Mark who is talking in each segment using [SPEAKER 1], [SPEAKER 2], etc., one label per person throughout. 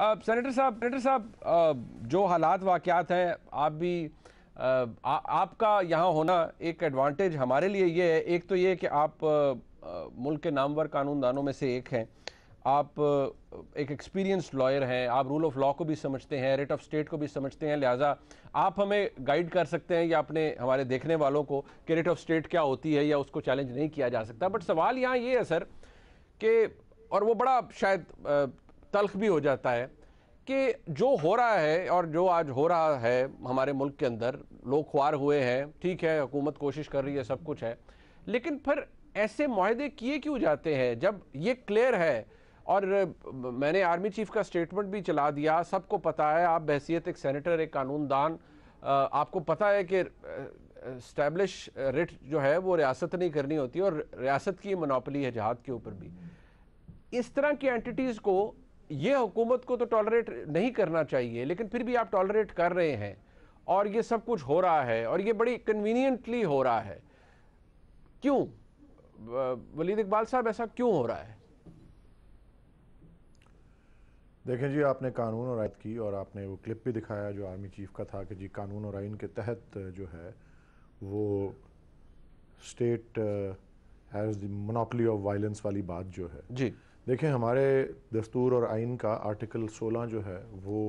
[SPEAKER 1] Senator साहब, जो हालात वाक़यात हैं, आप भी आपका यहाँ होना एक एडवांटेज हमारे लिए ये है। एक तो ये कि आप मुल्क के नामवर कानूनदानों में से एक हैं। आप एक एक्सपीरियंस्ड लॉयर हैं, आप रूल ऑफ लॉ को भी समझते हैं, रेट ऑफ स्टेट को भी समझते हैं, लिहाजा आप हमें गाइड कर सकते हैं या अपने हमारे देखने वालों को कि रेट ऑफ स्टेट क्या होती है या उसको चैलेंज नहीं किया जा सकता। बट सवाल यहाँ ये है सर कि, और वो बड़ा शायद तल्ख भी हो जाता है कि जो हो रहा है और जो आज हो रहा है हमारे मुल्क के अंदर, लोग ख्वार हुए हैं, ठीक है, हुकूमत कोशिश कर रही है, सब कुछ है, लेकिन फिर ऐसे मुआहदे किए क्यों जाते हैं जब ये क्लियर है? और मैंने आर्मी चीफ का स्टेटमेंट भी चला दिया, सबको पता है, आप बहैसियत एक सेनेटर, एक कानूनदान, आपको पता है कि एस्टैब्लिश रिट जो है वो रियासत नहीं करनी होती और रियासत की मोनोपोली है जहाद के ऊपर भी। इस तरह की एंटिटीज़ को, ये हुकूमत को तो टॉलरेट नहीं करना चाहिए, लेकिन फिर भी आप टॉलरेट कर रहे हैं और ये सब कुछ हो रहा है और ये बड़ी कन्वीनियंटली हो रहा है। क्यों वलीद इकबाल साहब, ऐसा क्यों हो रहा है?
[SPEAKER 2] देखें जी, आपने कानून और आयन की, और आपने वो क्लिप भी दिखाया जो आर्मी चीफ का था कि जी कानून और आयन के तहत जो है वो state has the monopoly of violence वाली बात जो है
[SPEAKER 1] जी।
[SPEAKER 2] देखें, हमारे दस्तूर और आइन का आर्टिकल 16 जो है वो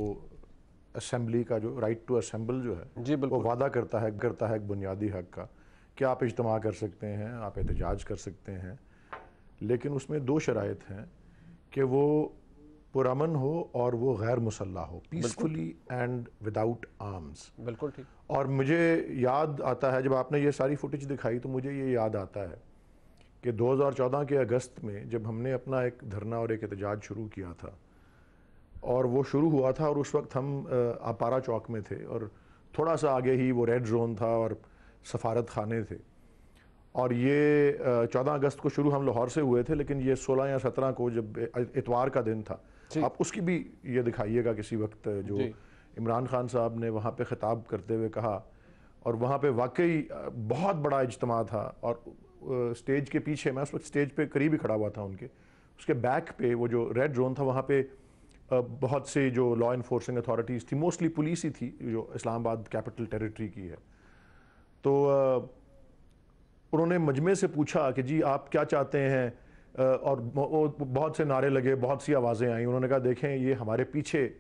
[SPEAKER 2] असेंबली का जो राइट टू असेंबल जो है
[SPEAKER 1] जी,
[SPEAKER 2] वो वादा करता है एक बुनियादी हक का कि आप इज्तिमा कर सकते हैं, आप एहतजाज कर सकते हैं, लेकिन उसमें दो शराइत हैं कि वो पुरअमन हो और वो गैर मुसल्ला हो, पीसफुली एंड विदाउट आर्म्स।
[SPEAKER 1] बिल्कुल ठीक।
[SPEAKER 2] और मुझे याद आता है, जब आपने ये सारी फुटेज दिखाई तो मुझे ये याद आता है कि 2014 के अगस्त में जब हमने अपना एक धरना और एक एहतजाज शुरू किया था, और वो शुरू हुआ था और उस वक्त हम अपारा चौक में थे और थोड़ा सा आगे ही वो रेड जोन था और सफारत खाने थे, और ये 14 अगस्त को शुरू हम लाहौर से हुए थे, लेकिन ये 16 या 17 को जब इतवार का दिन था, आप उसकी भी ये दिखाइएगा किसी वक्त, जो इमरान खान साहब ने वहाँ पे खिताब करते हुए कहा, और वहाँ पे वाकई बहुत बड़ा इज्तिमा था, और स्टेज के पीछे, मैं उस वक्त स्टेज पे करीब ही खड़ा हुआ था उनके, उसके बैक पे वो जो रेड जोन था वहाँ पे बहुत से जो लॉ इन्फोर्सिंग अथॉरिटीज़ थी, मोस्टली पुलिस ही थी जो इस्लामाबाद कैपिटल टेरिटरी की है। तो उन्होंने मजमे से पूछा कि जी आप क्या चाहते हैं, और बहुत से नारे लगे, बहुत सी आवाज़ें आई। उन्होंने कहा देखें, ये हमारे पीछे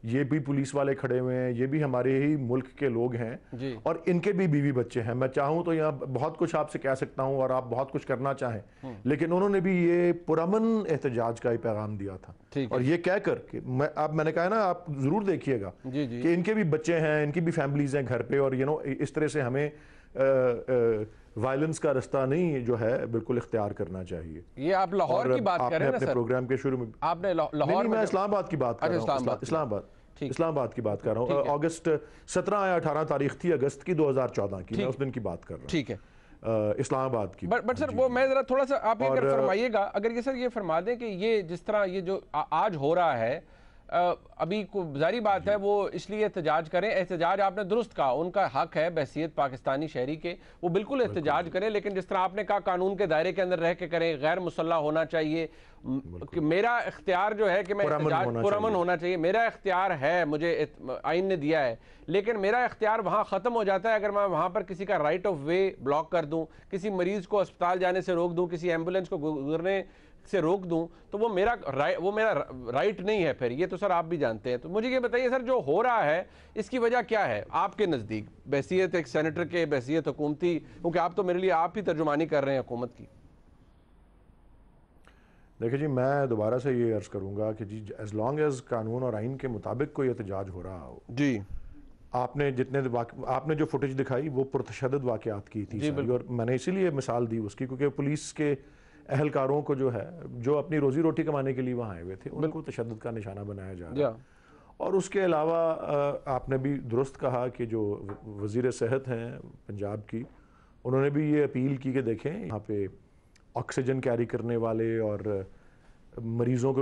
[SPEAKER 2] ये भी पुलिस वाले खड़े हुए हैं, ये भी हमारे ही मुल्क के लोग हैं और इनके भी बीवी बच्चे हैं। मैं चाहूँ तो यहाँ बहुत कुछ आपसे कह सकता हूँ और आप बहुत कुछ करना चाहें, लेकिन उन्होंने भी ये पुरअमन एहतजाज का ही पैगाम दिया था, और ये कहकर कि मैंने कहा ना, आप ज़रूर देखिएगा कि इनके भी बच्चे हैं, इनकी भी फैमिलीज हैं घर पे, और इस तरह से हमें वायलेंस का रास्ता नहीं जो है बिल्कुल इख्तियार करना चाहिए।
[SPEAKER 1] ये आप लाहौर की बात कर रहे हैं ना सर?
[SPEAKER 2] प्रोग्राम के शुरू में
[SPEAKER 1] आपने लाहौर में,
[SPEAKER 2] मैं इस्लामाबाद की बात कर रहा हूँ, इस्लामाबाद की बात कर रहा हूँ। अगस्त 17 या 18 तारीख थी अगस्त की 2014 की, मैं उस दिन की बात कर रहा हूँ।
[SPEAKER 1] ठीक है,
[SPEAKER 2] इस्लामाबाद की।
[SPEAKER 1] बट सर वो मैं जरा थोड़ा सा आप ये फरमाइएगा, अगर ये सर ये फरमा दें कि ये जिस तरह ये जो आज हो रहा है, अभी को जारी बात है वो इसलिए एहतजाज करें, एहतजाज आपने दुरुस्त कहा, उनका हक है बहसियत पाकिस्तानी शहरी के, वो बिल्कुल एहतजाज करें, लेकिन जिस तरह आपने कहा कानून के दायरे के अंदर रह के करें, गैर मुसल्ला होना चाहिए। कि मेरा इख्तियार जो है कि मैं पुरअमन होना चाहिए, मेरा इख्तियार है, मुझे आइन ने दिया है, लेकिन मेरा इख्तियार वहाँ ख़त्म हो जाता है अगर मैं वहाँ पर किसी का राइट ऑफ वे ब्लॉक कर दूँ, किसी मरीज़ को अस्पताल जाने से रोक दूँ, किसी एम्बुलेंस को गुजरने से रोक दूं, तो वो मेरा राइट नहीं है फिर। ये तो सर आप भी जानते हैं। तो मुझे ये बताइए सर, जो हो रहा है इसकी वजह क्या है आपके नज़दीक, बहसियत एक सेनेटर के, बहसियत हुकूमती, क्योंकि आप तो मेरे लिए आप ही तर्जुमानी कर रहे हैं हुकूमत की।
[SPEAKER 2] देखिए जी, मैं दोबारा से ये अर्ज़ करूँगा कि जी एज लॉन्ग एज कानून और आइन के मुताबिक कोई एहतजाज हो रहा हो जी, आपने जो फुटेज दिखाई वो पुरतशद्दद वाक़यात की थी, और मैंने इसीलिए मिसाल दी उसकी, क्योंकि पुलिस के अहलकारों को जो है, जो अपनी रोजी रोटी कमाने के लिए वहाँ आए हुए थे, उनको तशद्दुद का निशाना बनाया जा रहा है। और उसके अलावा आपने भी दुरुस्त कहा कि जो वज़ीर सेहत हैं पंजाब की, उन्होंने भी ये अपील की कि देखें यहाँ पे ऑक्सीजन कैरी करने वाले और मरीज़ों को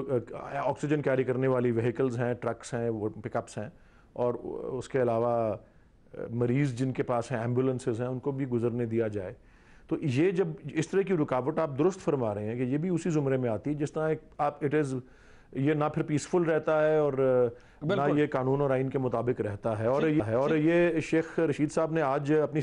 [SPEAKER 2] ऑक्सीजन कैरी करने वाली व्हीकल्स हैं, ट्रक्स हैं, वो पिकअप्स हैं, और उसके अलावा मरीज़ जिनके पास हैं, एम्बुलेंसेज हैं, उनको भी गुजरने दिया जाए। तो ये जब इस तरह की रुकावट आप दुरुस्त फरमा रहे हैं कि ये भी उसी ज़ुमरे में आती है जिस तरह आप इट इज़ ये ना फिर पीसफुल रहता है और ना ये कानून और आइन के मुताबिक रहता है। और ये शेख रशीद साहब ने आज अपनी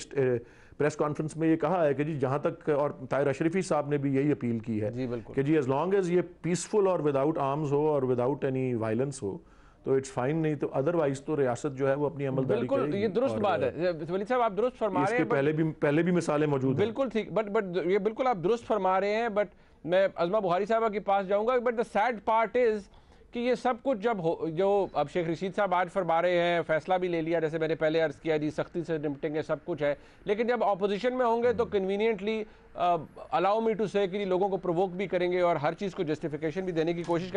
[SPEAKER 2] प्रेस कॉन्फ्रेंस में ये कहा है कि जी जहाँ तक, और ताहिर अशरफी साहब ने भी यही अपील की है कि जी एज लॉन्ग एज ये पीसफुल और विदाउट आर्म्स हो और विदाउट एनी वायलेंस हो तो इट्स फाइन, नहीं तो अदरवाइज तो रियासत जो है वो अपनी अमलदारी करेगी।
[SPEAKER 1] बिल्कुल, ये दुरुस्त बात है वली साहब, आप दुरुस्त फरमा रहे हैं।
[SPEAKER 2] पहले भी मिसालें मौजूद हैं।
[SPEAKER 1] बिल्कुल ठीक, बट ये बिल्कुल आप दुरुस्त फरमा रहे हैं। बट मैं अज़मा बुखारी साहबा के पास जाऊंगा। But the sad part is कि ये सब कुछ जब जो अब शेख रशीद साहब आज फरमा रहे हैं, फैसला भी ले लिया, जैसे मैंने पहले अर्ज किया जी, सख्ती से निपटेंगे, सब कुछ है, लेकिन जब ऑपोजिशन में होंगे तो कन्वीनियंटली अलाउ मी टू से कि लोगों को प्रोवोक भी करेंगे और हर चीज़ को जस्टिफिकेशन भी देने की कोशिश करेंगे।